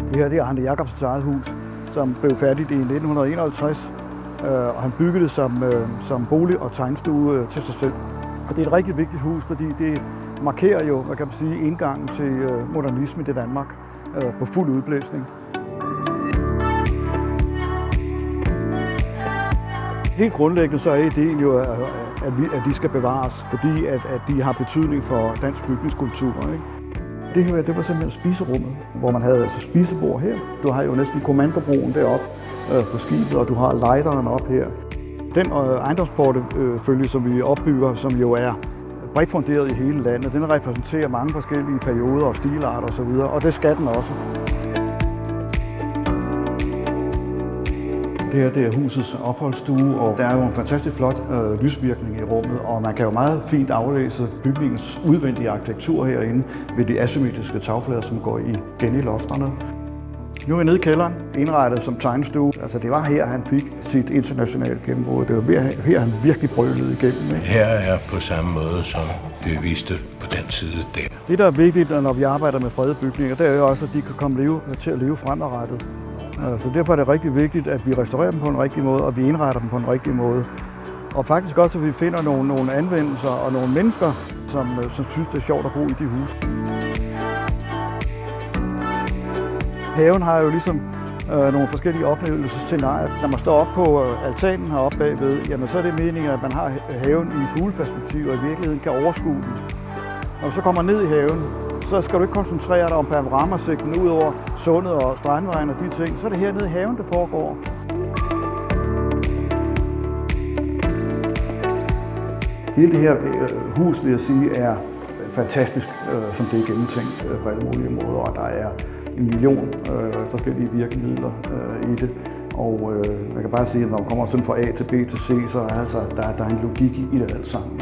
Det her det er Arne Jacobsens eget hus, som blev færdigt i 1951, og han byggede det som bolig og tegnestue til sig selv. Og det er et rigtig vigtigt hus, fordi det markerer jo, hvad kan man sige, indgangen til modernisme i Danmark på fuld udblæsning. Helt grundlæggende så er ideen jo, at de skal bevares, fordi at de har betydning for dansk bygningskultur. Ikke? Det her det var simpelthen spiserummet, hvor man havde altså spisebord her. Du har jo næsten kommandobroen deroppe på skibet, og du har lejderen op her. Den ejendomsportefølge, som vi opbygger, som jo er bredt funderet i hele landet, den repræsenterer mange forskellige perioder og stilarter osv., og det skal den også. Det her det er husets opholdsstue, og der er jo en fantastisk flot lysvirkning i rummet, og man kan jo meget fint aflæse bygningens udvendige arkitektur herinde ved de asymmetriske tagflader, som går igen i lofterne. Nu er vi nede i kælderen, indrettet som tegnestue. Altså det var her, han fik sit internationale gennembrud. Det var her, han virkelig brølede igennem. Ikke? Her er på samme måde, som vi viste på den side der. Det, der er vigtigt, når vi arbejder med fredede bygninger, det er jo også, at de kan komme til at leve fremadrettet. Så derfor er det rigtig vigtigt, at vi restaurerer dem på en rigtig måde, og vi indretter dem på en rigtig måde. Og faktisk også, at vi finder nogle anvendelser og nogle mennesker, som synes, det er sjovt at bo i de huse. Haven har jo ligesom nogle forskellige oplevelsesscenarier. Når man står op på altanen heroppe bagved, jamen så er det meningen, at man har haven i fugleperspektiv, og i virkeligheden kan overskue den. Når du så kommer ned i haven, så skal du ikke koncentrere dig om panoramasigten ud over sundet og strandvejen og de ting. Så er det hernede i haven, det foregår. Hele det her hus, vil jeg sige, er fantastisk, som det er gennemtænkt på alle mulige måder, og der er 1 million forskellige virkemidler i det. Og man kan bare sige, at når man kommer sådan fra A til B til C, så er der en logik i det alt sammen.